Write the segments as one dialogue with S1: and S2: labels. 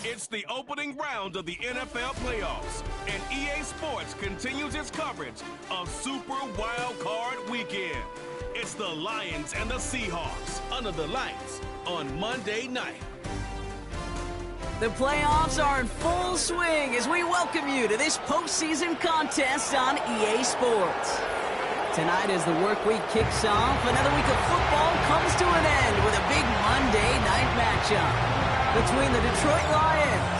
S1: It's the opening round of the NFL playoffs, and EA Sports continues its coverage of Super Wild Card Weekend. It's the Lions and the Seahawks under the lights on Monday night.
S2: The playoffs are in full swing as we welcome you to this postseason contest on EA Sports. Tonight, as the work week kicks off, another week of football comes to an end with a big Monday night matchup between the Detroit Lions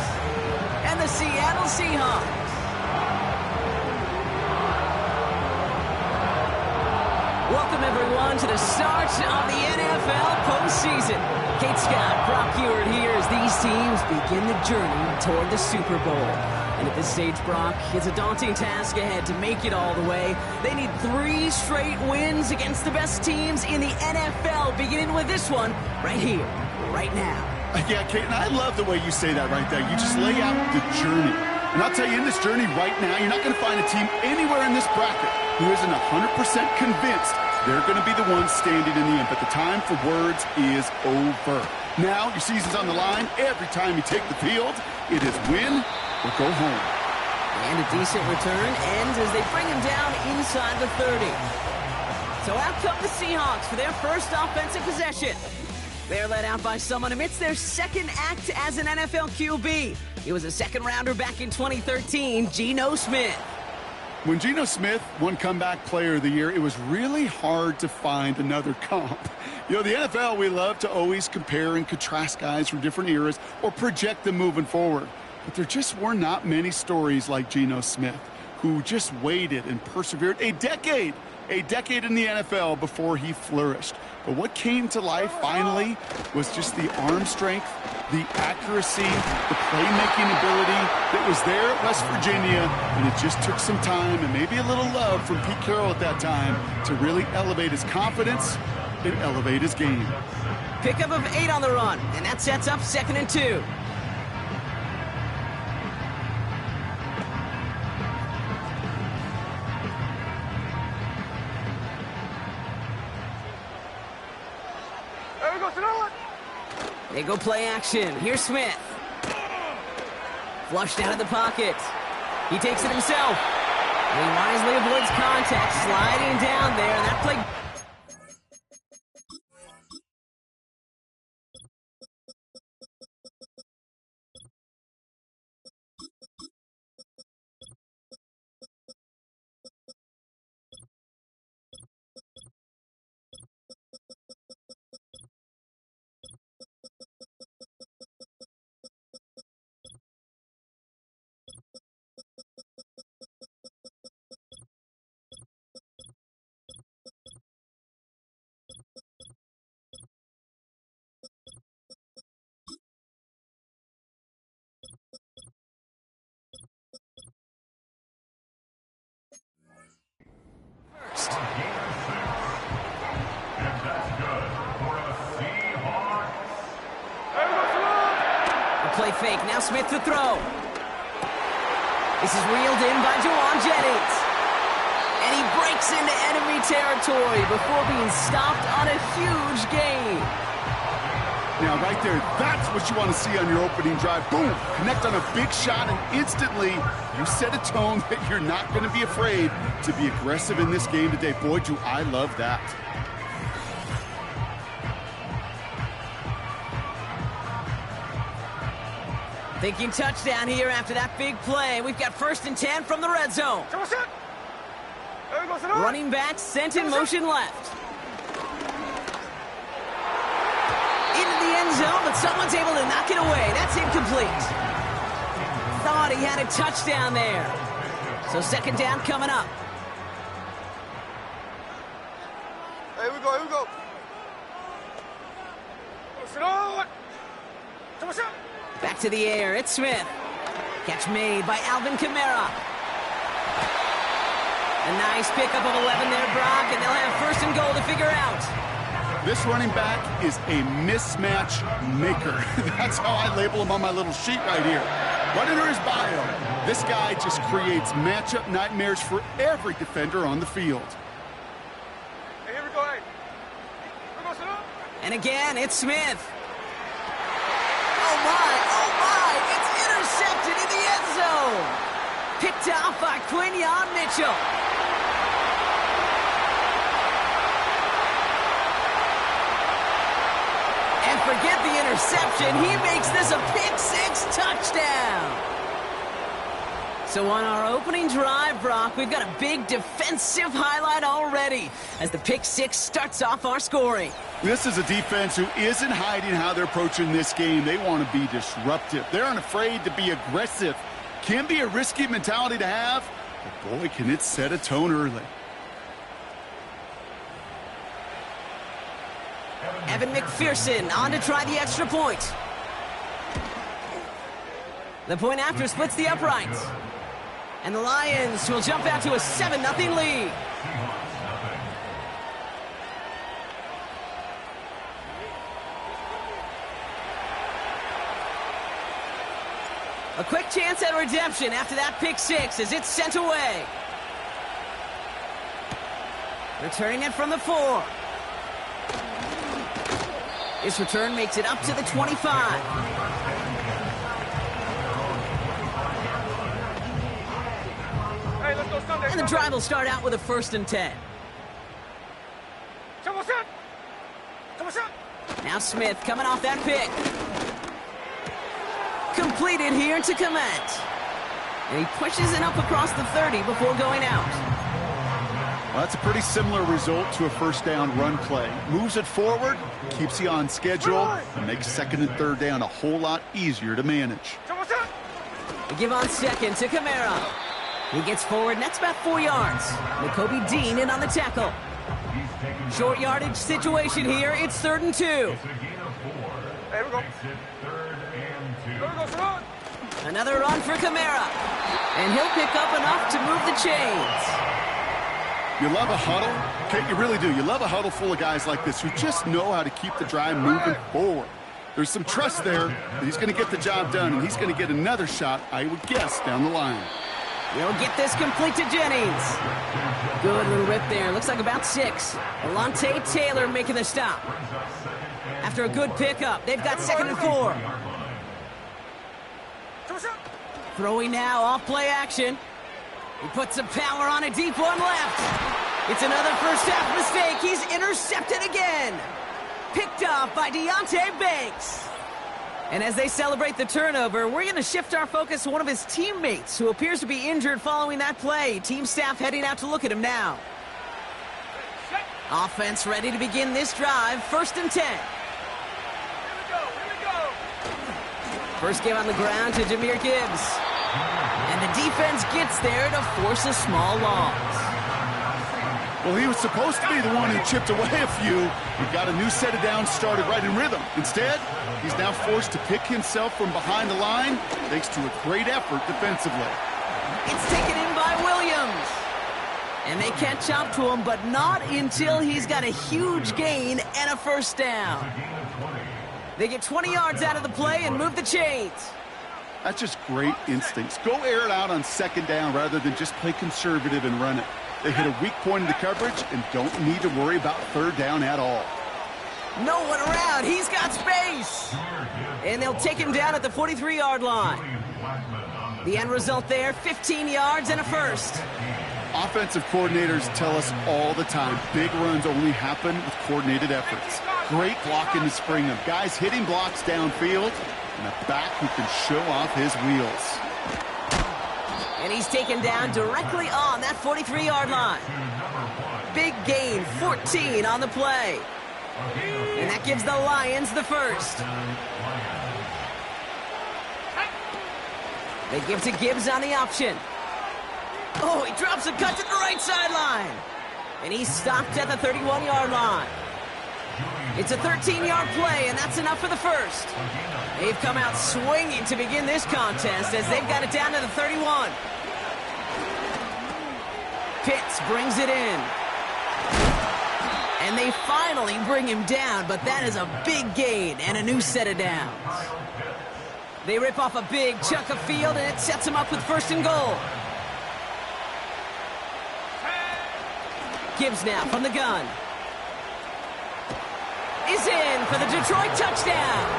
S2: and the Seattle Seahawks. Welcome, everyone, to the start of the NFL postseason. Kate Scott, Brock Hewitt here as these teams begin the journey toward the Super Bowl. And at this stage, Brock, it's a daunting task ahead to make it all the way. They need 3 straight wins against the best teams in the NFL, beginning with this one right here, right now.
S3: Yeah, Kate, and I love the way you say that right there. You just lay out the journey. And I'll tell you, in this journey right now, you're not going to find a team anywhere in this bracket who isn't 100% convinced they're going to be the ones standing in the end. But the time for words is over. Now, your season's on the line. Every time you take the field, it is win or go home.
S2: And a decent return ends as they bring him down inside the 30. So out come the Seahawks for their first offensive possession. They're led out by someone amidst their second act as an NFL QB. He was a second-rounder back in 2013, Geno Smith.
S3: When Geno Smith won Comeback Player of the Year, it was really hard to find another comp. You know, the NFL, we love to always compare and contrast guys from different eras or project them moving forward. But there just were not many stories like Geno Smith. who just waited and persevered a decade in the NFL before he flourished. But what came to life finally was just the arm strength, the accuracy, the playmaking ability that was there at West Virginia, and it just took some time and maybe a little love from Pete Carroll at that time to really elevate his confidence and elevate his game.
S2: Pickup of 8 on the run, and that sets up 2nd and 2. They go play action. Here's Smith. Flushed out of the pocket. He takes it himself. And he wisely avoids contact, sliding down there, and that play... Play fake. Now Smith to throw. This is reeled in by Juwan Jennings. And he breaks into enemy territory before being stopped on a huge gain.
S3: Now, right there, that's what you want to see on your opening drive. Boom! Connect on a big shot, and instantly you set a tone that you're not going to be afraid to be aggressive in this game today. Boy, do I love that.
S2: Thinking touchdown here after that big play. We've got 1st and 10 from the red zone. Running back sent in motion left. Into the end zone, but someone's able to knock it away. That's incomplete. Thought he had a touchdown there. So 2nd down coming up.
S4: Here we go.
S2: Back to the air, it's Smith. Catch made by Alvin Kamara. A nice pickup of 11 there, Brock, and they'll have 1st and goal to figure out.
S3: This running back is a mismatch maker. That's how I label him on my little sheet right here. Right under his bio, this guy just creates matchup nightmares for every defender on the field.
S4: Hey, here we go, hey.
S2: And again, it's Smith. Oh my, it's intercepted in the end zone. Picked off by Quinyon Mitchell. And forget the interception, he makes this a pick-6 touchdown. So on our opening drive, Brock, we've got a big defensive highlight already as the pick-6 starts off our scoring.
S3: This is a defense who isn't hiding how they're approaching this game. They want to be disruptive. They aren't afraid to be aggressive. Can be a risky mentality to have, but boy, can it set a tone early.
S2: Evan McPherson on to try the extra point. The point after splits the uprights. And the Lions will jump out to a 7-0 lead. A quick chance at redemption after that pick-6 as it's sent away. Returning it from the 4. This return makes it up to the 25. And the drive will start out with a 1st and 10. Now Smith coming off that pick. Completed here to Komet. And he pushes it up across the 30 before going out.
S3: Well, that's a pretty similar result to a 1st down run play. Moves it forward, keeps you on schedule, and makes 2nd and 3rd down a whole lot easier to manage.
S2: We give on 2nd to Kamara. He gets forward, and that's about 4 yards. Nakobe Dean in on the tackle. Short yardage situation here. It's 3rd and 2.
S4: Here we go. Here we go, son.
S2: Another run for Kamara. And he'll pick up enough to move the chains.
S3: You love a huddle. Okay, you really do. You love a huddle full of guys like this who just know how to keep the drive moving forward. There's some trust there that he's going to get the job done, and he's going to get another shot, I would guess, down the line.
S2: He'll get this complete to Jennings. Good little rip there. Looks like about 6. Alontae Taylor making the stop. After a good pickup, they've got 2nd and 4. Throwing now off play action. He puts some power on a deep one left. It's another first half mistake. He's intercepted again. Picked off by Deonte Banks. And as they celebrate the turnover, we're going to shift our focus to one of his teammates who appears to be injured following that play. Team staff heading out to look at him now. Offense ready to begin this drive. 1st and 10.
S4: Here we go.
S2: First give on the ground to Jahmyr Gibbs. And the defense gets there to force a small loss.
S3: Well, he was supposed to be the one who chipped away a few. He got a new set of downs started right in rhythm. Instead, he's now forced to pick himself from behind the line thanks to a great effort defensively.
S2: It's taken in by Williams. And they catch up to him, but not until he's got a huge gain and a first down. They get 20 yards out of the play and move the chains.
S3: That's just great instincts. Go air it out on 2nd down rather than just play conservative and run it. They hit a weak point in the coverage and don't need to worry about 3rd down at all.
S2: No one around. He's got space. And they'll take him down at the 43-yard line. The end result there, 15 yards and a first.
S3: Offensive coordinators tell us all the time, big runs only happen with coordinated efforts. Great blocking to spring them. Guys hitting blocks downfield, and a back who can show off his wheels.
S2: And he's taken down directly on that 43-yard line. Big gain, 14 on the play. And that gives the Lions the first. They give to Gibbs on the option. Oh, he drops a cut to the right sideline. And he's stopped at the 31-yard line. It's a 13-yard play, and that's enough for the first. They've come out swinging to begin this contest as they've got it down to the 31. Pitts brings it in. And they finally bring him down, but that is a big gain and a new set of downs. They rip off a big chunk of field, and it sets them up with 1st and goal. Gibbs now from the gun. Is in for the Detroit touchdown.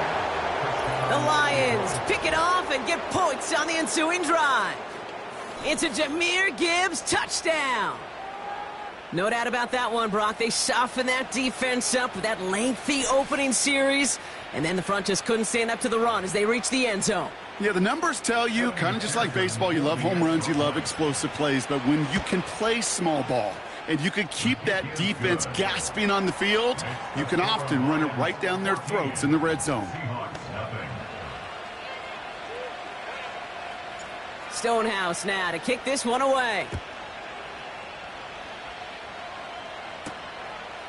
S2: The Lions pick it off and get points on the ensuing drive. It's a Jahmyr Gibbs touchdown. No doubt about that one, Brock. They softened that defense up with that lengthy opening series, and then the front just couldn't stand up to the run as they reached the end zone.
S3: Yeah, the numbers tell you, kind of just like baseball, you love home runs, you love explosive plays, but when you can play small ball, and you can keep that defense gasping on the field, you can often run it right down their throats in the red zone.
S2: Stonehouse now to kick this one away.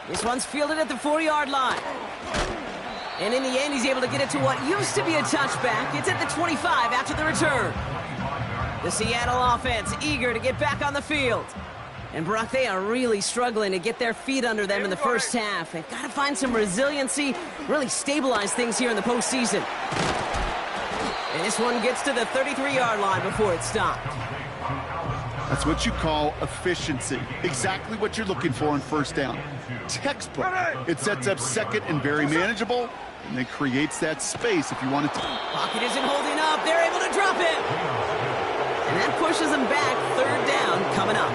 S2: This one's fielded at the 4-yard line. And in the end, he's able to get it to what used to be a touchback. It's at the 25 after the return. The Seattle offense eager to get back on the field. And Brock, they are really struggling to get their feet under them in the first half. They've got to find some resiliency, really stabilize things here in the postseason. And this one gets to the 33-yard line before it's stopped.
S3: That's what you call efficiency. Exactly what you're looking for on 1st down. Textbook. It sets up 2nd and very manageable, and then creates that space if you want it to.
S2: Pocket isn't holding up. They're able to drop it. And that pushes them back. 3rd down coming up.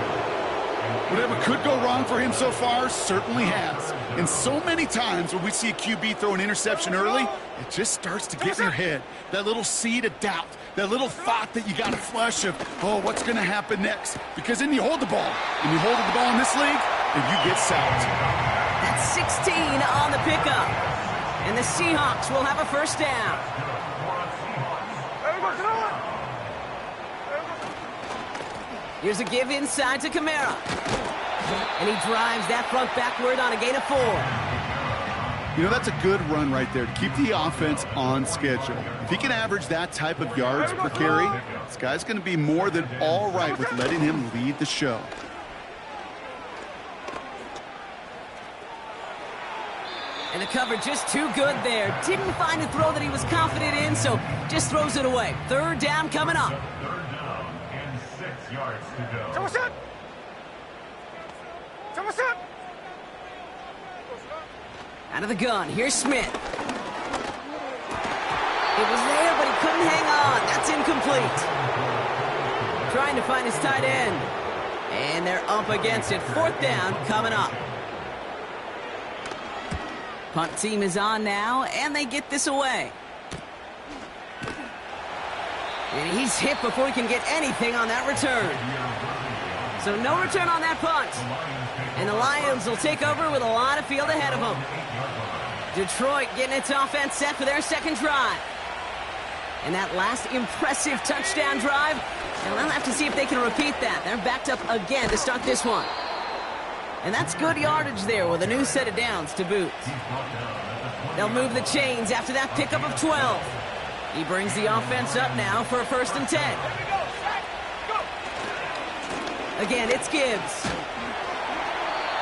S3: Whatever could go wrong for him so far certainly has. And so many times when we see a QB throw an interception early, it just starts to get in your head. That little seed of doubt, that little thought that you got to flush of, oh, what's going to happen next? Because then you hold the ball, and you hold the ball in this league, and you get sacked.
S2: That's 16 on the pickup. And the Seahawks will have a first down. Here's a give inside to Kamara. And he drives that front backward on a gain of 4.
S3: You know, that's a good run right there to keep the offense on schedule. If he can average that type of yards per carry, this guy's going to be more than all right with letting him lead the show.
S2: And the cover just too good there. Didn't find a throw that he was confident in, so just throws it away. Third down coming up.
S4: Third down and 6 yards to go.
S2: Out of the gun, here's Smith. It was there, but he couldn't hang on. That's incomplete. Trying to find his tight end. And they're up against it. Fourth down coming up. Punt team is on now, and they get this away. And he's hit before he can get anything on that return. So no return on that punt. And the Lions will take over with a lot of field ahead of them. Detroit getting its offense set for their second drive. And that last impressive touchdown drive, and we'll have to see if they can repeat that. They're backed up again to start this one. And that's good yardage there with a new set of downs to boot. They'll move the chains after that pickup of 12. He brings the offense up now for a 1st and 10. Again, it's Gibbs.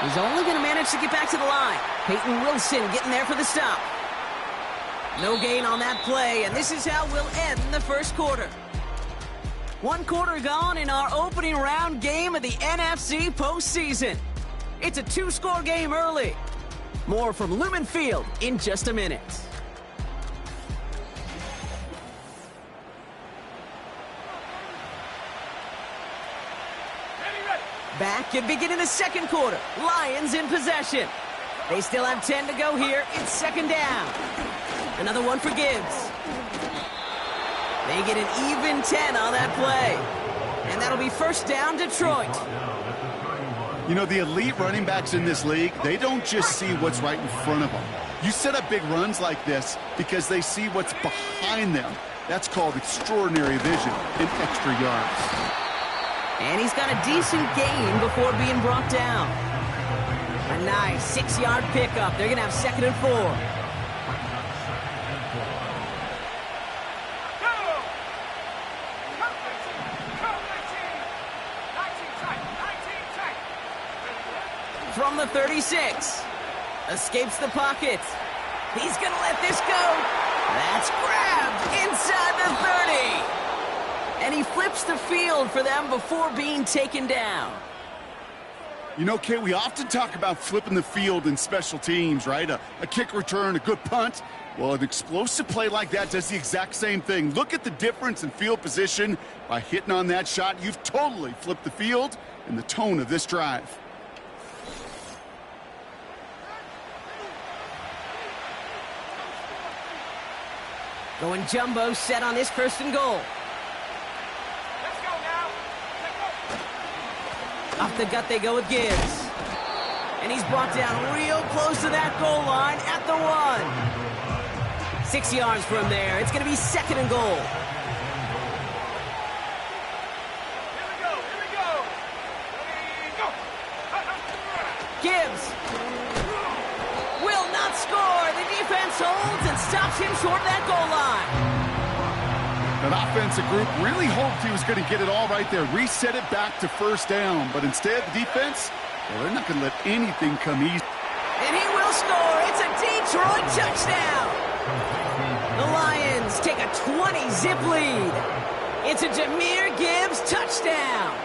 S2: He's only going to manage to get back to the line. Peyton Wilson getting there for the stop. No gain on that play, and this is how we'll end the first quarter. 1 quarter gone in our opening round game of the NFC postseason. It's a 2-score game early. More from Lumen Field in just a minute. Back and beginning the second quarter. Lions in possession. They still have 10 to go here. It's second down. Another one for Gibbs. They get an even 10 on that play. And that'll be first down, Detroit.
S3: You know, the elite running backs in this league, they don't just see what's right in front of them. You set up big runs like this because they see what's behind them. That's called extraordinary vision and extra yards.
S2: And he's got a decent gain before being brought down. A nice 6-yard pickup. They're going to have 2nd and 4. From the 36. Escapes the pocket. He's going to let this go. That's grabbed inside the 30. And he flips the field for them before being taken down.
S3: You know, Kate, we often talk about flipping the field in special teams, right? A kick return, a good punt. Well, an explosive play like that does the exact same thing. Look at the difference in field position. By hitting on that shot, you've totally flipped the field and the tone of this drive.
S2: Going jumbo set on this 1st and goal. Off the gut they go with Gibbs. And he's brought down real close to that goal line at the 1. 6 yards from there. It's going to be 2nd and goal. Gibbs will not score. The defense holds and stops him short of that goal line.
S3: That offensive group really hoped he was going to get it all right there, reset it back to 1st down. But instead, the defense, well, they're not going to let anything come easy.
S2: And he will score. It's a Detroit touchdown. The Lions take a 20-zip lead. It's a Jahmyr Gibbs touchdown.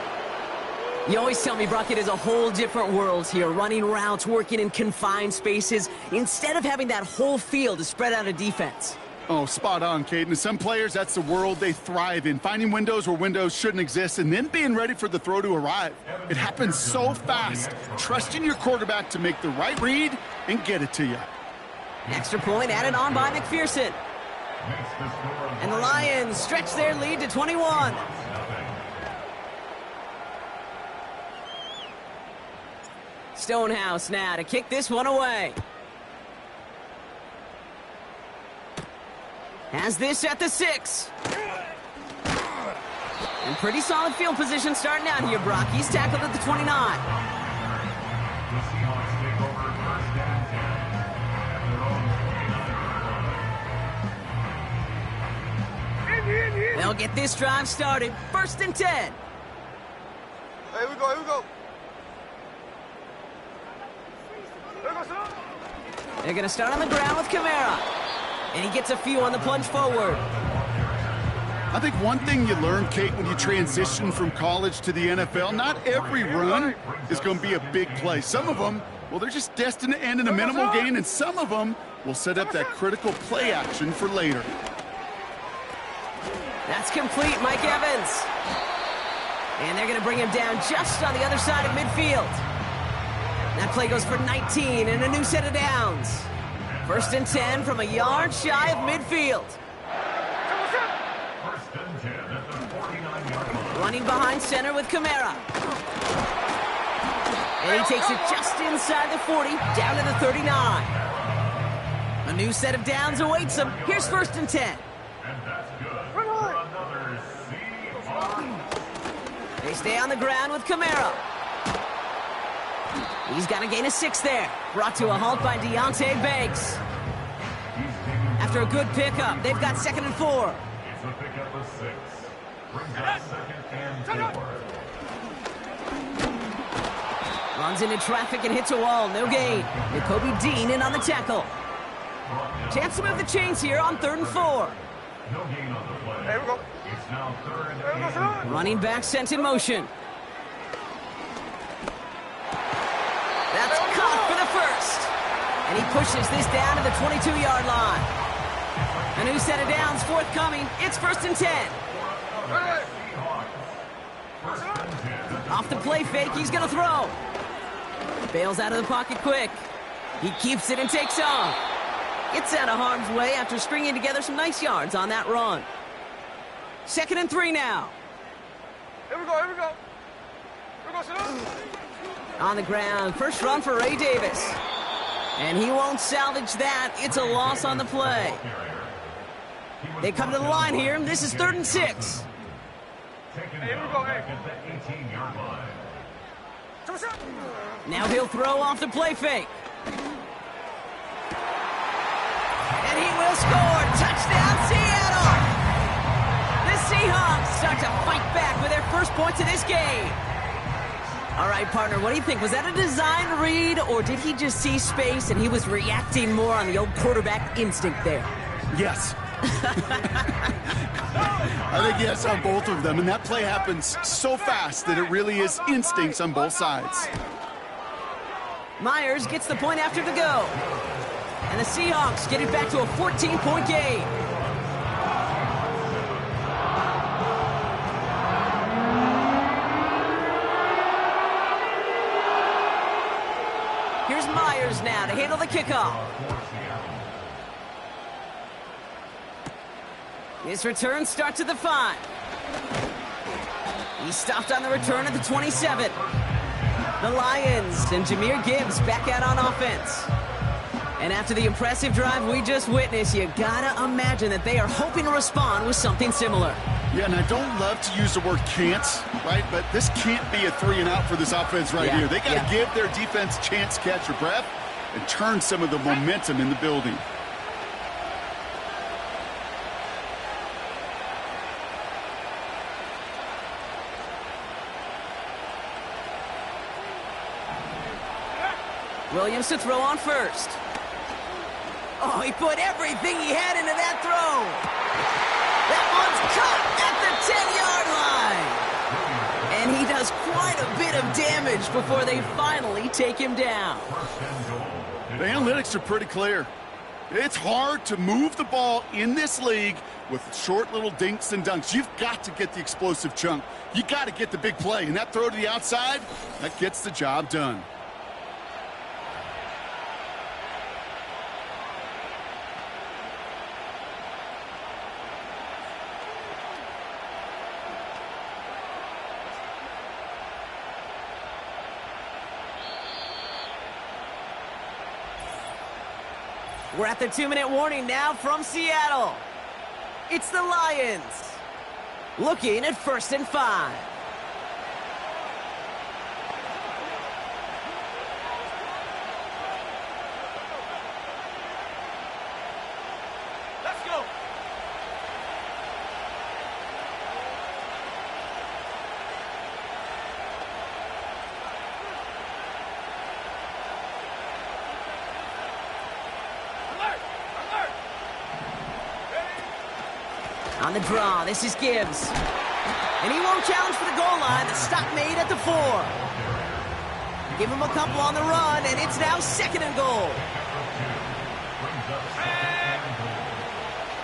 S2: You always tell me, Brock, it is a whole different world here, running routes, working in confined spaces, instead of having that whole field to spread out a defense.
S3: Oh, spot on, Caden. Some players, that's the world they thrive in, finding windows where windows shouldn't exist and then being ready for the throw to arrive. It happens so fast, trusting your quarterback to make the right read and get it to you.
S2: Extra point added on by McPherson. And the Lions stretch their lead to 21. Stonehouse now to kick this one away. Has this at the 6. And pretty solid field position starting out here, Brock. He's tackled at the 29.
S4: The Seahawks take over 1st and 10 at their own 29-yard line.
S2: They'll get this drive started. 1st and 10.
S5: Here we go, here we go. Here we go, son.
S2: They're going to start on the ground with Kamara. And he gets a few on the plunge forward.
S3: I think one thing you learn, Kate, when you transition from college to the NFL, not every run is going to be a big play. Some of them, well, they're just destined to end in a minimal gain, and some of them will set up that critical play action for later.
S2: That's complete, Mike Evans. And they're going to bring him down just on the other side of midfield. That play goes for 19 and a new set of downs. 1st and 10 from a yard shy of midfield.
S4: 1st and 10 at the 49-yard line.
S2: Running behind center with Kamara. And he takes it just inside the 40, down to the 39. A new set of downs awaits him. Here's 1st and 10.
S4: And that's good for another Seahawks.
S2: They stay on the ground with Kamara. He's got a gain of 6 there. Brought to a halt by Deontay Banks. After a good pickup, they've got 2nd and 4.
S4: It's a pickup of 6. Brings up 2nd and 4.
S2: Runs into traffic and hits a wall. No gain. Jacoby Dean in on the tackle. Chance to move the chains here on 3rd and 4.
S4: No gain on the play.
S5: Here we go.
S4: It's now 3rd
S5: Here we go,
S4: and
S5: son.
S2: Running back sent in motion. That's caught for the 1st. And he pushes this down to the 22-yard line. A new set of downs forthcoming. It's 1st and 10. Off the play fake, he's going to throw. Bails out of the pocket quick. He keeps it and takes off. Gets out of harm's way after stringing together some nice yards on that run. 2nd and 3 now.
S5: Here we go, here we go. Here we go, son.
S2: On the ground, first run for Ray Davis. And he won't salvage that. It's a loss on the play. They come to the line here. This is 3rd and 6.
S5: Here we go, hey.
S2: Now he'll throw off the play fake. And he will score. Touchdown, Seattle! The Seahawks start to fight back with their first points of this game. All right, partner, what do you think? Was that a design read, or did he just see space and he was reacting more on the old quarterback instinct there?
S3: Yes. I think yes on both of them, and that play happens so fast that it really is instincts on both sides.
S2: Myers gets the point after to go. And the Seahawks get it back to a 14-point game. Here's Myers now to handle the kickoff. His return starts at the 5. He stopped on the return at the 27. The Lions and Jahmyr Gibbs back out on offense. And after the impressive drive we just witnessed, you gotta imagine that they are hoping to respond with something similar.
S3: Yeah, and I don't love to use the word can't, right? But this can't be a 3 and out for this offense right here. They got to give their defense a chance to catch their breath and turn some of the momentum in the building.
S2: Williams to throw on first. Oh, he put everything he had into that throw. That one's caught at the 10-yard line. And he does quite a bit of damage before they finally take him down.
S3: The analytics are pretty clear. It's hard to move the ball in this league with short little dinks and dunks. You've got to get the explosive chunk. You got to get the big play. And that throw to the outside, that gets the job done.
S2: We're at the 2-minute warning now from Seattle. It's the Lions. Looking at 1st and 5.
S5: Let's go. Alert! Alert!
S2: On the draw, this is Gibbs. And he won't challenge for the goal line. The stop made at the 4. Give him a couple on the run, and it's now 2nd and goal.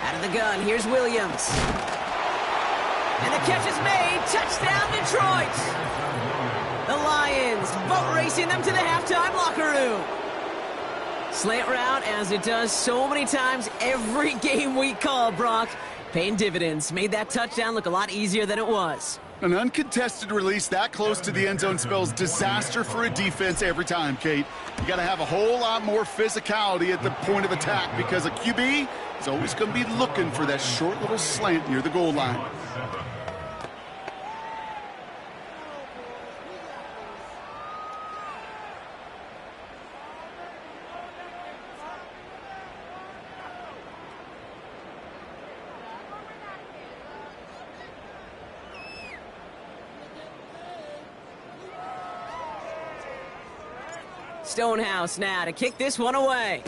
S2: Out of the gun, here's Williams. And the catch is made. Touchdown, Detroit. The Lions boat racing them to the halftime locker room. Slant route, as it does so many times every game we call, Brock. Paying dividends. Made that touchdown look a lot easier than it was.
S3: An uncontested release that close to the end zone spells disaster for a defense every time, Kate. You got to have a whole lot more physicality at the point of attack because a QB is always going to be looking for that short little slant near the goal line.
S2: Stonehouse now to kick this one away.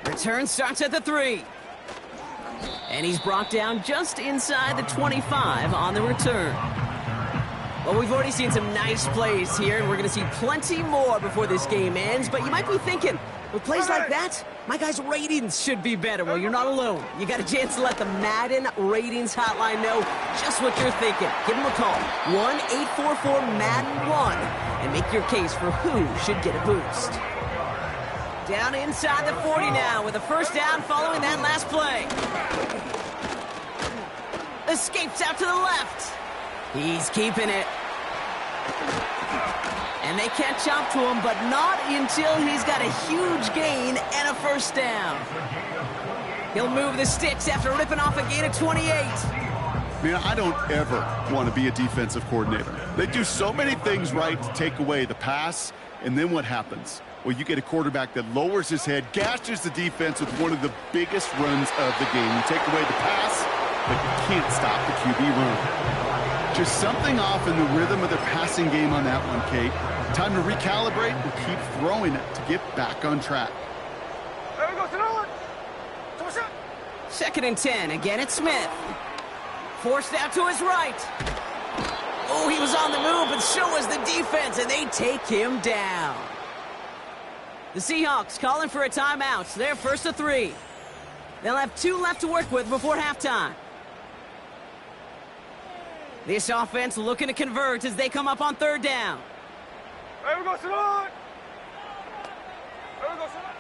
S2: Return starts at the 3. And he's brought down just inside the 25 on the return. Well, we've already seen some nice plays here, and we're going to see plenty more before this game ends. But you might be thinking, with plays like that, my guys' ratings should be better. Well, you're not alone. You got a chance to let the Madden ratings hotline know just what you're thinking. Give them a call, 1-844-MADDEN1, and make your case for who should get a boost. Down inside the 40 now with a 1st down following that last play. Escapes out to the left. He's keeping it. And they catch up to him, but not until he's got a huge gain and a 1st down. He'll move the sticks after ripping off a gain of 28.
S3: Man, I don't ever want to be a defensive coordinator. They do so many things right to take away the pass, and then what happens? Well, you get a quarterback that lowers his head, gashes the defense with one of the biggest runs of the game. You take away the pass, but you can't stop the QB run. Just something off in the rhythm of their passing game on that one, Kate. Time to recalibrate and keep throwing it to get back on track.
S5: There we go, Sonora.
S2: 2nd and 10. Again, it's Smith. Forced out to his right. Oh, he was on the move, but so was the defense, and they take him down. The Seahawks calling for a timeout. They're 1st to 3. They'll have 2 left to work with before halftime. This offense looking to convert as they come up on 3rd down.
S5: There we go, Sonora. There we go, Sonora.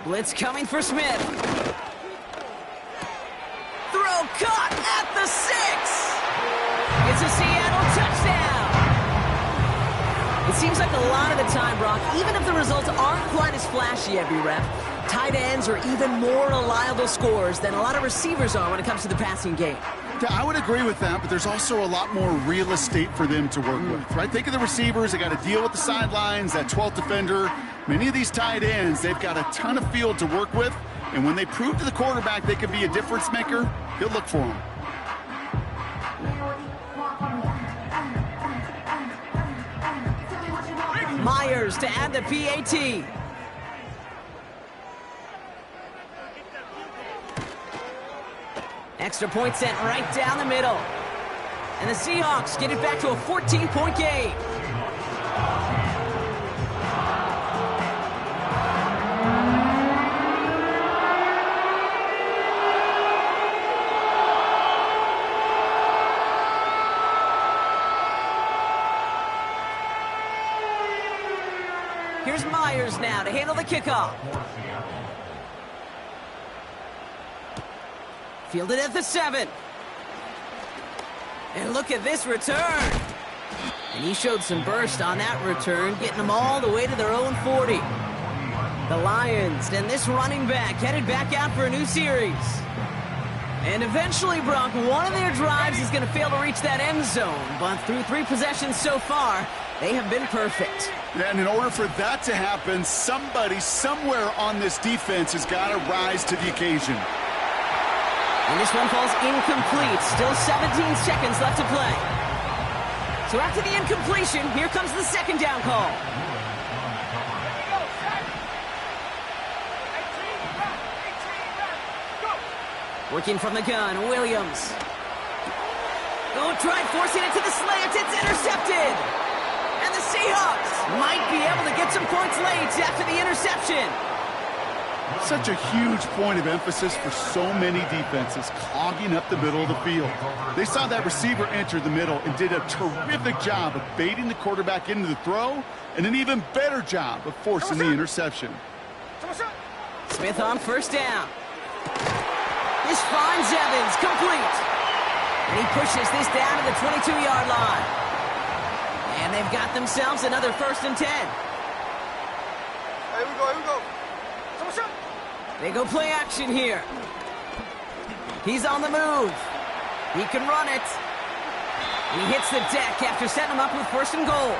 S2: Blitz coming for Smith. Throw caught at the 6. It's a Seattle touchdown. It seems like a lot of the time, Brock, even if the results aren't quite as flashy every rep, tight ends are even more reliable scorers than a lot of receivers are when it comes to the passing game.
S3: Yeah, I would agree with that, but there's also a lot more real estate for them to work with, right? Think of the receivers. They got to deal with the sidelines, that 12th defender. Many of these tight ends, they've got a ton of field to work with, and when they prove to the quarterback they can be a difference maker, he'll look for them.
S2: Myers to add the PAT. Extra point sent right down the middle. And the Seahawks get it back to a 14-point game. Here's Myers now to handle the kickoff. Fielded at the 7. And look at this return. And he showed some burst on that return, getting them all the way to their own 40. The Lions and this running back headed back out for a new series. And eventually, Brock, one of their drives is going to fail to reach that end zone. But through 3 possessions so far, they have been perfect.
S3: And in order for that to happen, somebody somewhere on this defense has got to rise to the occasion.
S2: And this one falls incomplete. Still 17 seconds left to play. So after the incompletion, here comes the second down call. Working from the gun, Williams. Oh, try forcing it to the slant. It's intercepted. And the Seahawks might be able to get some points late after the interception.
S3: Such a huge point of emphasis for so many defenses, clogging up the middle of the field. They saw that receiver enter the middle and did a terrific job of baiting the quarterback into the throw, and an even better job of forcing the interception.
S2: Smith on first down. This finds Evans, complete. And he pushes this down to the 22-yard line. And they've got themselves another 1st and 10.
S5: Here we go.
S2: They go play action here. He's on the move. He can run it. And he hits the deck after setting him up with 1st and goal.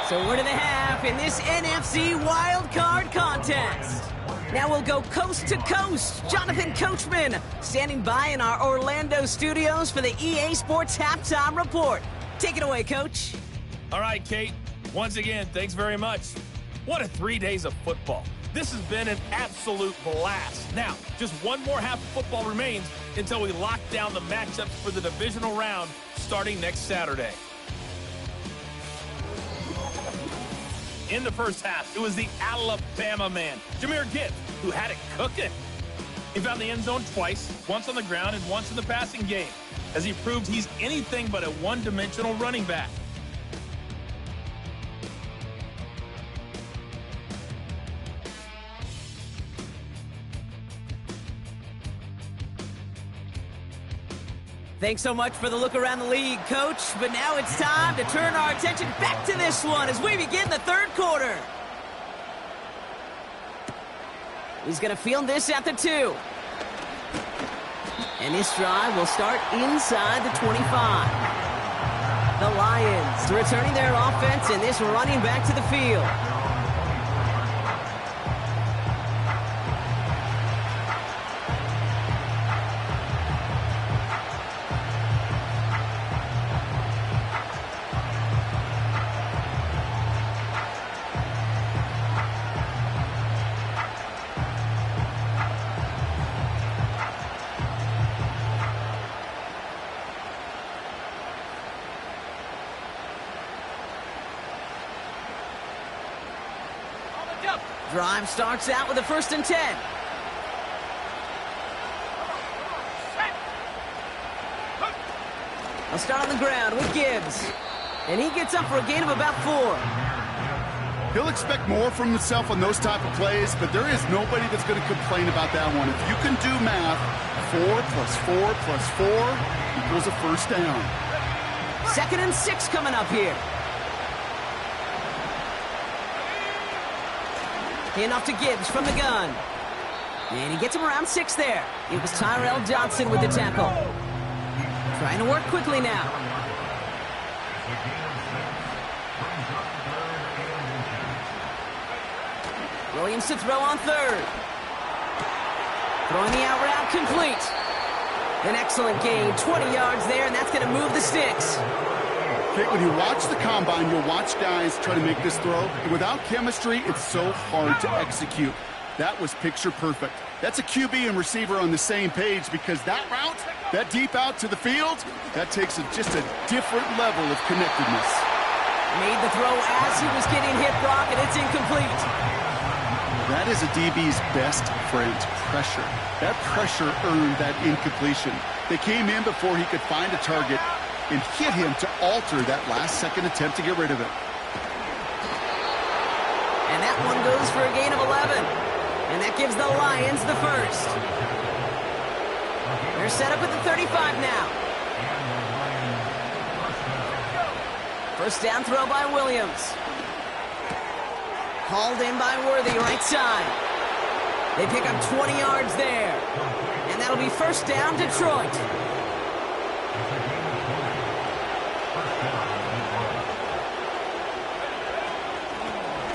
S2: So we're to the half in this NFC Wild Card contest. Now we'll go coast to coast. Jonathan Coachman standing by in our Orlando studios for the EA Sports Halftime Report. Take it away, Coach.
S6: All right, Kate. Once again, thanks very much. What a 3 days of football. This has been an absolute blast. Now, just one more half of football remains until we lock down the matchups for the divisional round starting next Saturday. In the first half, it was the Alabama man, Jahmyr Gibbs, who had it cooking. He found the end zone twice, once on the ground and once in the passing game, as he proved he's anything but a one-dimensional running back.
S2: Thanks so much for the look around the league, Coach. But now it's time to turn our attention back to this one as we begin the 3rd quarter. He's going to field this at the 2. And this drive will start inside the 25. The Lions returning their offense and this running back to the field. Drive starts out with a 1st and 10. I'll start on the ground with Gibbs. And he gets up for a gain of about 4.
S3: He'll expect more from himself on those type of plays, but there is nobody that's going to complain about that one. If you can do math, 4 plus 4 plus 4 equals a 1st down.
S2: 2nd and 6 coming up here. Handoff to Gibbs from the gun. And he gets him around 6 there. It was Tyrell Johnson with the tackle. Trying to work quickly now. Williams to throw on 3rd. Throwing the out route complete. An excellent gain, 20 yards there, and that's going to move the sticks.
S3: When you watch the combine, you'll watch guys try to make this throw. Without chemistry, it's so hard to execute. That was picture perfect. That's a QB and receiver on the same page, because that route, that deep out to the field, that takes just a different level of connectedness.
S2: Made the throw as he was getting hit, Brock, and it's incomplete.
S3: That is a DB's best friend, pressure. That pressure earned that incompletion. They came in before he could find a target and hit him to alter that last-second attempt to get rid of it.
S2: And that one goes for a gain of 11. And that gives the Lions the 1st. They're set up at the 35 now. 1st down throw by Williams. Hauled in by Worthy, right side. They pick up 20 yards there. And that'll be first down, Detroit.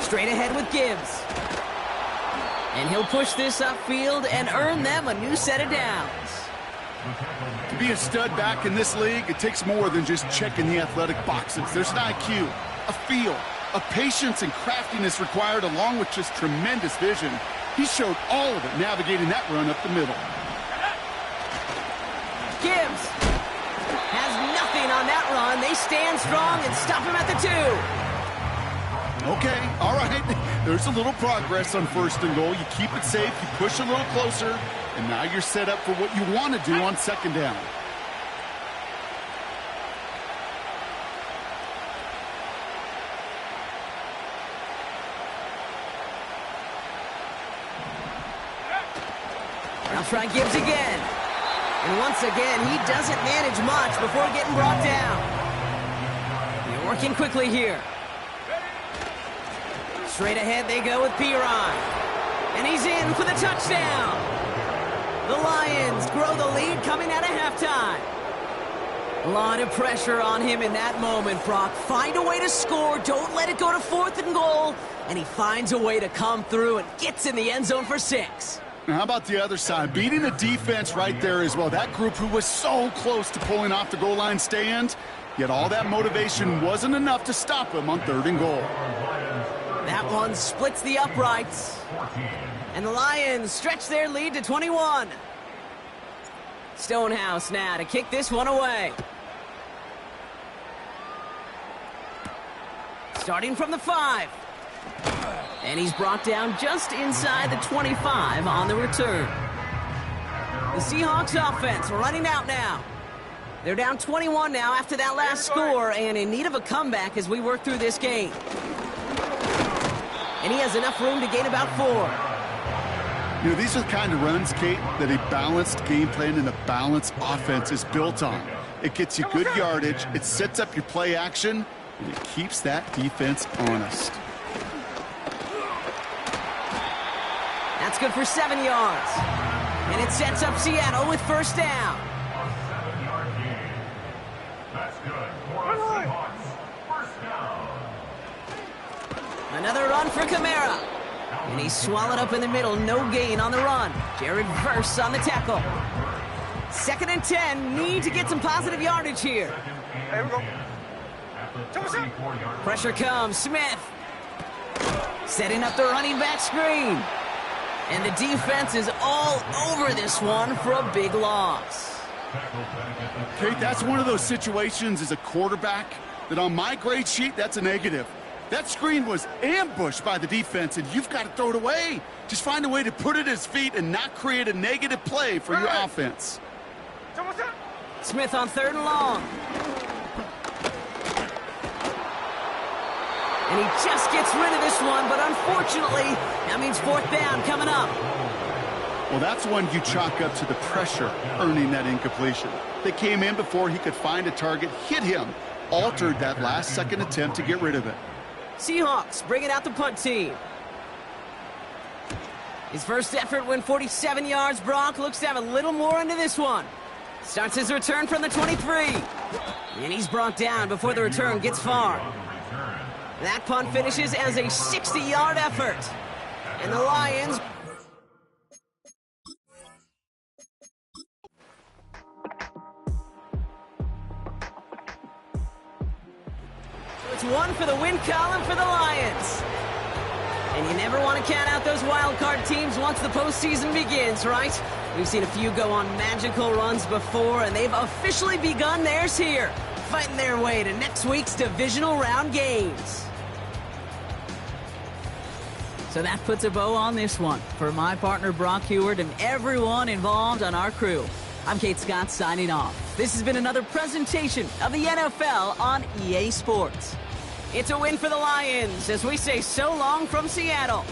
S2: Straight ahead with Gibbs. And he'll push this upfield and earn them a new set of downs.
S3: To be a stud back in this league, it takes more than just checking the athletic boxes. There's an IQ, a feel, a patience and craftiness required along with just tremendous vision. He showed all of it navigating that run up the middle.
S2: Gibbs has nothing on that run. They stand strong and stop him at the 2.
S3: Okay, all right. There's a little progress on 1st and goal. You keep it safe, you push a little closer, and now you're set up for what you want to do on 2nd down.
S2: I'll try Gibbs again. And once again, he doesn't manage much before getting brought down. They're working quickly here. Straight ahead they go with Yr1. And he's in for the touchdown. The Lions grow the lead coming out of halftime. A lot of pressure on him in that moment, Brock. Find a way to score. Don't let it go to 4th and goal. And he finds a way to come through and gets in the end zone for 6.
S3: Now, how about the other side? Beating the defense right there as well. That group who was so close to pulling off the goal line stand, yet all that motivation wasn't enough to stop him on 3rd and goal.
S2: That one splits the uprights. And the Lions stretch their lead to 21. Stonehouse now to kick this one away. Starting from the 5. And he's brought down just inside the 25 on the return. The Seahawks offense running out now. They're down 21 now after that last score and in need of a comeback as we work through this game. And he has enough room to gain about 4.
S3: You know, these are the kind of runs, Kate, that a balanced game plan and a balanced offense is built on. It gets you good yardage, it sets up your play action, and it keeps that defense honest.
S2: That's good for 7 yards. And it sets up Seattle with first down.
S4: A 7-yard gain. That's good for the Seahawks. First down.
S2: Another run for Kamara. And he's swallowed up in the middle. No gain on the run. Jared Verse on the tackle. 2nd and 10. Need to get some positive yardage here.
S5: Here we go.
S2: Pressure comes. Smith. Setting up the running back screen. And the defense is all over this one for a big loss.
S3: Kate, that's one of those situations as a quarterback that on my grade sheet, that's a negative. That screen was ambushed by the defense, and you've got to throw it away. Just find a way to put it at his feet and not create a negative play for your offense.
S2: Smith on 3rd and long. And he just gets rid of this one, but unfortunately, that means 4th down coming up.
S3: Well, that's one you chalk up to the pressure earning that incompletion. They came in before he could find a target, hit him, altered that last-second attempt to get rid of it.
S2: Seahawks bringing out the punt team. His first effort went 47 yards. Brock looks to have a little more into this one. Starts his return from the 23. And he's brought down before the return gets far. That punt finishes as a 60-yard effort. And the Lions... It's one for the win column for the Lions. And you never want to count out those wild card teams once the postseason begins, right? We've seen a few go on magical runs before, and they've officially begun theirs here, fighting their way to next week's divisional round games. So that puts a bow on this one. For my partner Brock Heward and everyone involved on our crew, I'm Kate Scott signing off. This has been another presentation of the NFL on EA Sports. It's a win for the Lions as we say so long from Seattle.